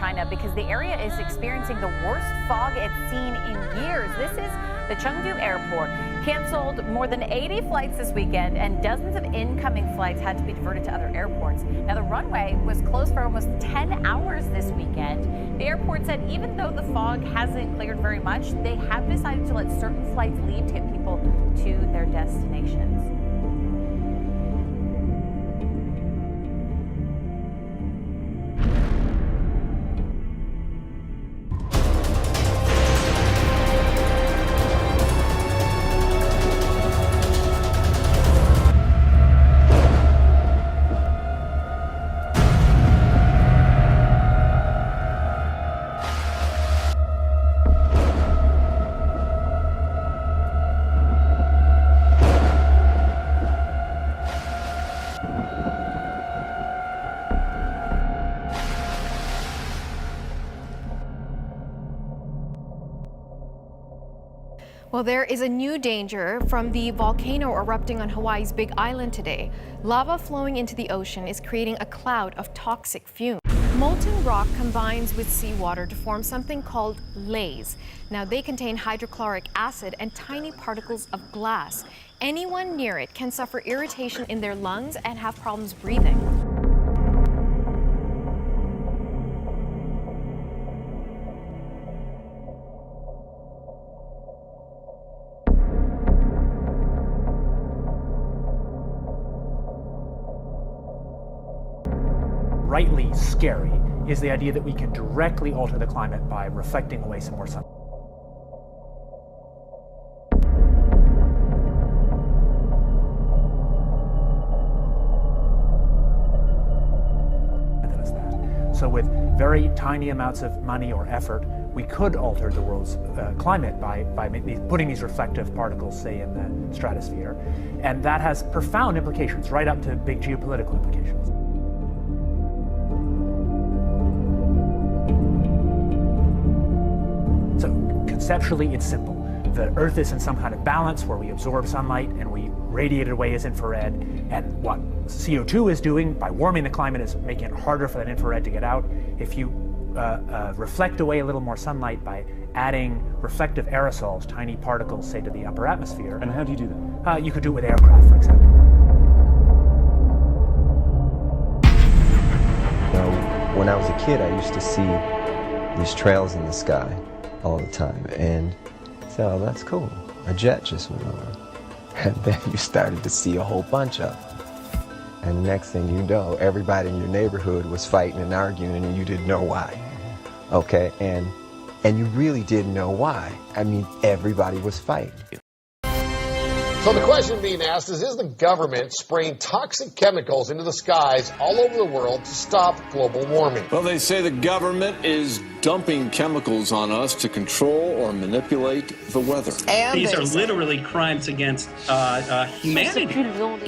China because the area is experiencing the worst fog it's seen in years. This is the Chengdu airport. Canceled more than 80 flights this weekend, and dozens of incoming flights had to be diverted to other airports. Now, the runway was closed for almost 10 hours this weekend. The airport said even though the fog hasn't cleared very much, they have decided to let certain flights leave to get people to their destinations. Well, there is a new danger from the volcano erupting on Hawaii's Big Island today. Lava flowing into the ocean is creating a cloud of toxic fumes. Molten rock combines with seawater to form something called lays. Now, they contain hydrochloric acid and tiny particles of glass. Anyone near it can suffer irritation in their lungs and have problems breathing. Rightly scary is the idea that we can directly alter the climate by reflecting away some more sun. So with very tiny amounts of money or effort, we could alter the world's climate by putting these reflective particles, say, in the stratosphere. And that has profound implications, right up to big geopolitical implications. So conceptually, it's simple. The Earth is in some kind of balance where we absorb sunlight and we radiate it away as infrared. And what CO2 is doing by warming the climate is making it harder for that infrared to get out. If you reflect away a little more sunlight by adding reflective aerosols, tiny particles, say, to the upper atmosphere. And how do you do that? You could do it with aircraft, for example. When I was a kid, I used to see these trails in the sky all the time, and so that's cool. A jet just went over, and then you started to see a whole bunch of them. And next thing you know, everybody in your neighborhood was fighting and arguing, and you didn't know why. Okay, and you really didn't know why. I mean, everybody was fighting. So the question being asked is the government spraying toxic chemicals into the skies all over the world to stop global warming? Well, they say the government is dumping chemicals on us to control or manipulate the weather. And these are literally crimes against humanity.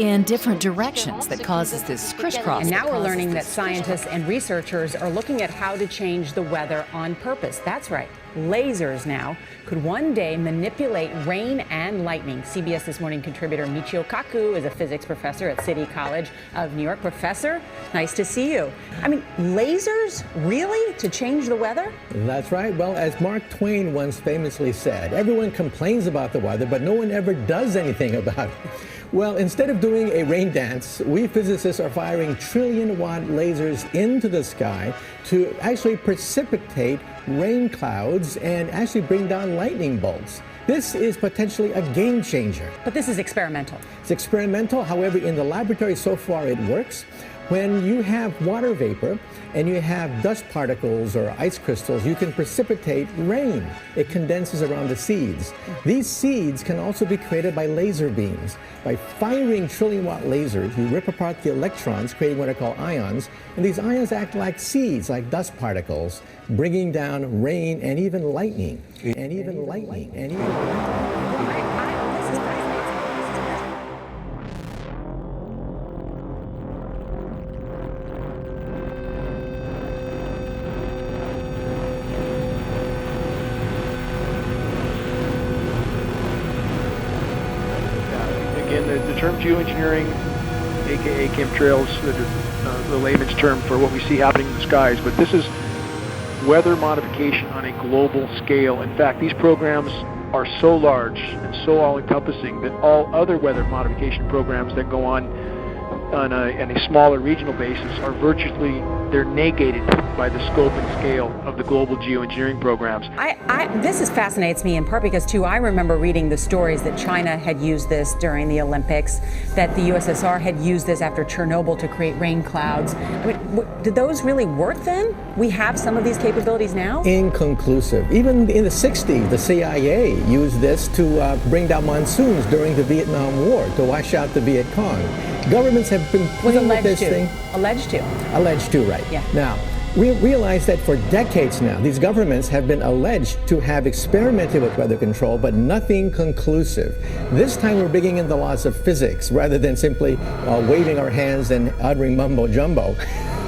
In different directions that causes this crisscross. And now we're learning that scientists and researchers are looking at how to change the weather on purpose. That's right. Lasers now could one day manipulate rain and lightning. CBS This Morning contributor Michio Kaku is a physics professor at City College of New York. Professor, nice to see you. I mean, lasers, really, to change the weather? That's right. Well, as Mark Twain once famously said, everyone complains about the weather, but no one ever does anything about it. Well, instead of doing a rain dance, we physicists are firing trillion-watt lasers into the sky to actually precipitate rain clouds and actually bring down lightning bolts. This is potentially a game changer. But this is experimental. It's experimental. However, in the laboratory so far it works. When you have water vapor and you have dust particles or ice crystals, you can precipitate rain. It condenses around the seeds. These seeds can also be created by laser beams. By firing trillion-watt lasers, you rip apart the electrons, creating what are called ions, and these ions act like seeds, like dust particles, bringing down rain and even lightning. Again, the term geoengineering, aka chemtrails, the layman's term for what we see happening in the skies, but this is weather modification on a global scale. In fact, these programs are so large and so all-encompassing that all other weather modification programs that go on a smaller regional basis are virtually, they're negated by the scope and scale of the global geoengineering programs. This fascinates me in part because, too, I remember reading the stories that China had used this during the Olympics, that the USSR had used this after Chernobyl to create rain clouds. I mean, did those really work then? We have some of these capabilities now? Inconclusive. Even in the 60s, the CIA used this to bring down monsoons during the Vietnam War, to wash out the Viet Cong. Governments have been playing with this thing. Alleged to. Alleged to, right. Yeah. Now, we realize that for decades now, these governments have been alleged to have experimented with weather control, but nothing conclusive. This time we're bringing in the laws of physics rather than simply waving our hands and uttering mumbo jumbo.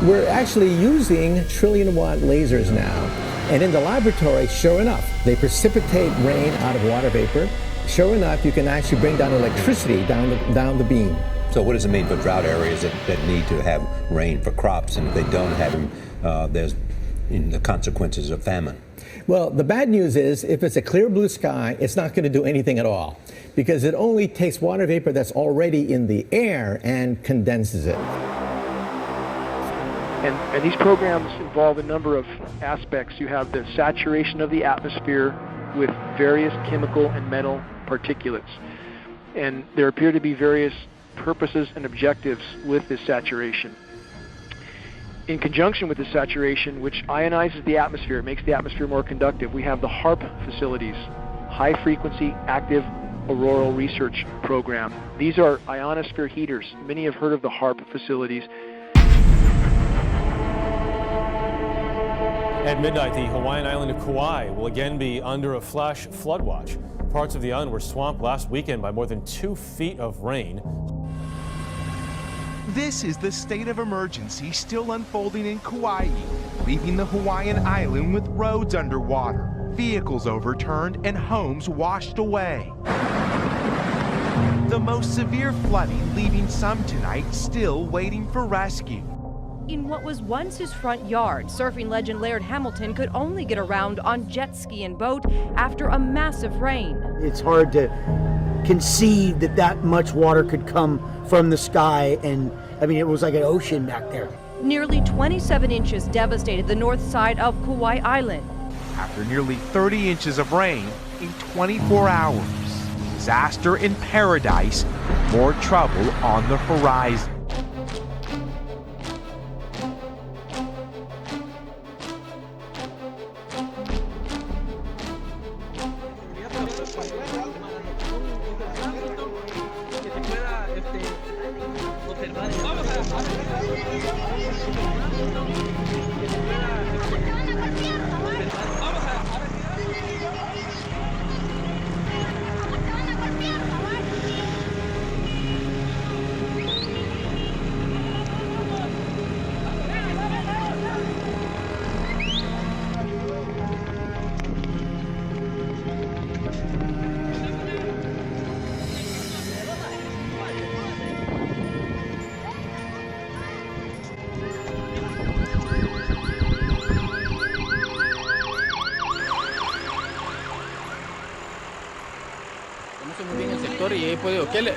We're actually using trillion-watt lasers now. And in the laboratory, sure enough, they precipitate rain out of water vapor. Sure enough, you can actually bring down electricity down the beam. So what does it mean for drought areas that need to have rain for crops, and if they don't have them, there's the consequences of famine? Well, the bad news is if it's a clear blue sky, it's not going to do anything at all, because it only takes water vapor that's already in the air and condenses it. And these programs involve a number of aspects. You have the saturation of the atmosphere with various chemical and metal particulates. And there appear to be various purposes and objectives with this saturation. In conjunction with the saturation, which ionizes the atmosphere, it makes the atmosphere more conductive, we have the HAARP facilities, High Frequency Active Auroral Research Program. These are ionosphere heaters. Many have heard of the HAARP facilities. At midnight, the Hawaiian island of Kauai will again be under a flash flood watch. Parts of the island were swamped last weekend by more than 2 feet of rain. This is the state of emergency still unfolding in Kauai, leaving the Hawaiian island with roads underwater, vehicles overturned, and homes washed away. The most severe flooding leaving some tonight still waiting for rescue. In what was once his front yard, surfing legend Laird Hamilton could only get around on jet ski and boat after a massive rain. It's hard to conceive that that much water could come from the sky, and I mean, it was like an ocean back there. Nearly 27 inches devastated the north side of Kauai Island. After nearly 30 inches of rain in 24 hours, disaster in paradise, more trouble on the horizon.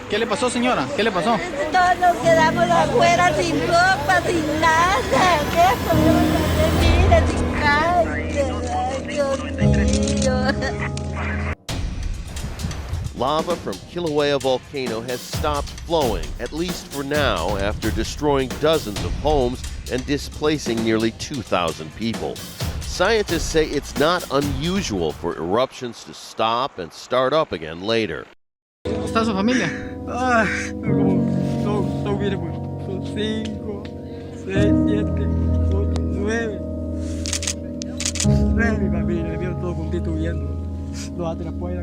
¿Qué le pasó, señora? ¿Qué le pasó? Todos nos quedamos afuera sin ropa, sin nada. ¿Qué fue? Mira, sin casa. Ay, Dios mío. Lava from Kilauea volcano has stopped flowing, at least for now, after destroying dozens of homes and displacing nearly 2,000 people. Scientists say it's not unusual for eruptions to stop and start up again later. ¿Cómo está su familia? Son 5, 6, 7, 8, 9. 9 mi familia, me vieron todo constituyendo. Los atrapó allá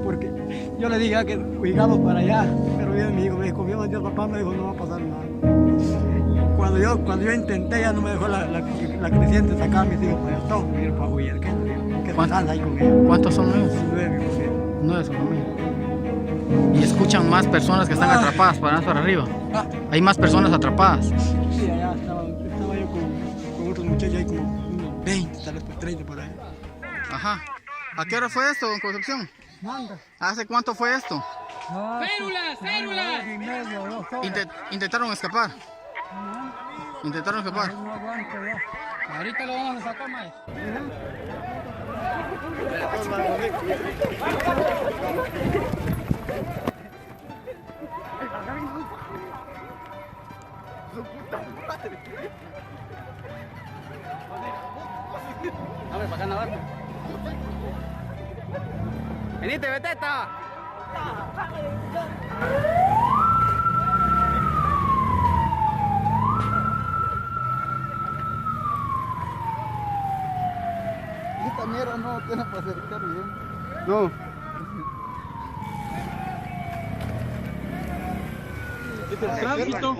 porque yo le dije que fuigamos para allá, pero bien mi hijo me dijo, Dios, papá me dijo, no va a pasar nada. Cuando yo intenté, ya no me dejó la creciente sacar a mis hijos para allá, todos me vieron para huir. ¿Qué pasa ahí con ellos? ¿Cuántos son ellos? 9 mi familia. 9 son familia. ¿Y escuchan más personas que están atrapadas para arriba? ¿Hay más personas atrapadas? Sí, allá estaba yo con otros muchachos. muchachos hay como unos 20, tal vez por 30 por ahí. Ajá. ¿A qué hora fue esto, don Concepción? ¿Hace cuánto fue esto? ¡Células! ¡Células! Intentaron escapar. Intentaron escapar. Ahorita lo vamos a sacar, más. A ver, para acá nadar. Venite, Beteta. Esta mierda no tiene para acercar bien. No. Es el tránsito.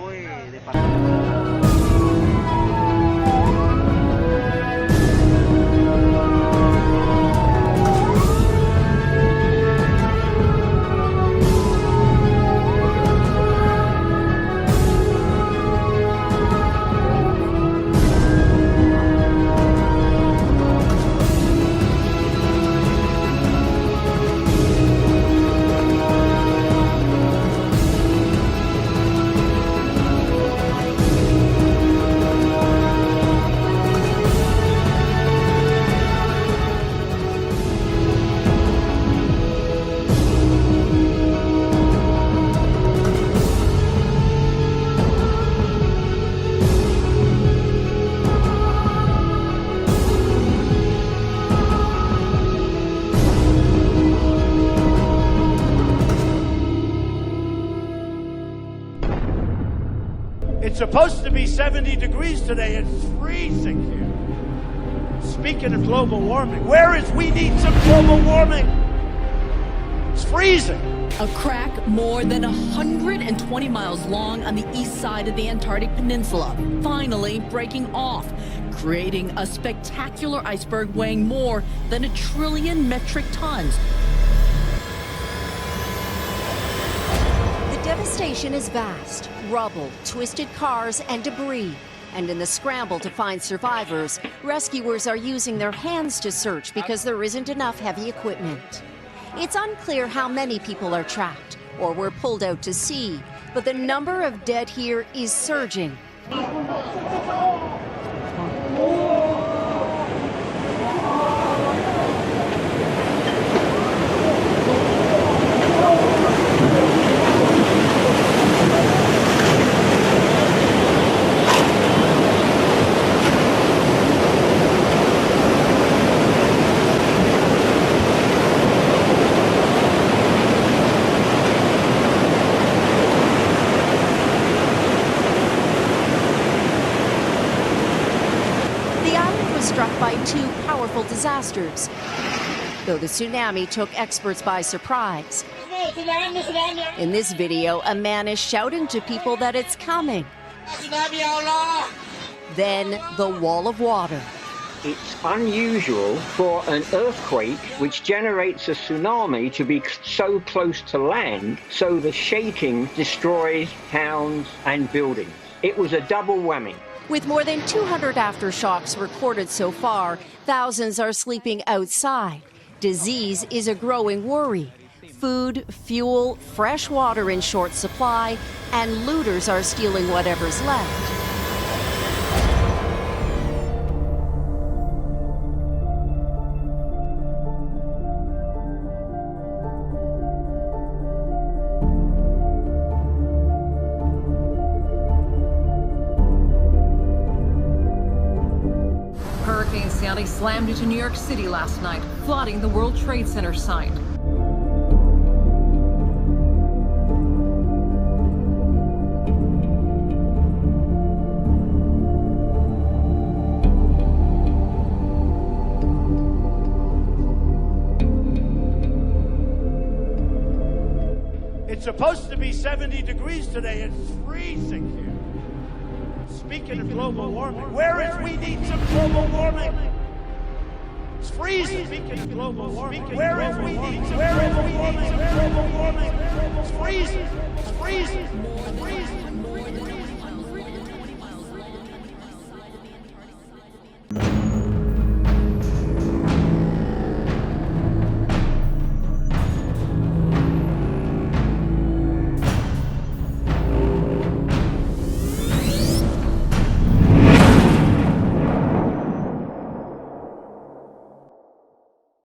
It's supposed to be 70 degrees today. It's freezing here. Speaking of global warming, we need some global warming. It's freezing. A crack more than 120 miles long on the east side of the Antarctic Peninsula, finally breaking off, creating a spectacular iceberg weighing more than 1 trillion metric tons. The devastation is vast. Rubble, twisted cars, and debris. And in the scramble to find survivors, rescuers are using their hands to search because there isn't enough heavy equipment. It's unclear how many people are trapped or were pulled out to sea, but the number of dead here is surging. Struck by 2 powerful disasters, though the tsunami took experts by surprise. In this video, a man is shouting to people that it's coming. Then the wall of water. It's unusual for an earthquake which generates a tsunami to be so close to land, so the shaking destroys towns and buildings. It was a double whammy. With more than 200 aftershocks recorded so far, thousands are sleeping outside. Disease is a growing worry. Food, fuel, fresh water in short supply, and looters are stealing whatever's left. Hurricane Sandy slammed into New York City last night, flooding the World Trade Center site. It's supposed to be 70 degrees today. It's freezing here. Speaking of global warming, we need some global warming. It's freezing. Speaking of global warming, we need some global warming. It's freezing. It's freezing. It's freezing.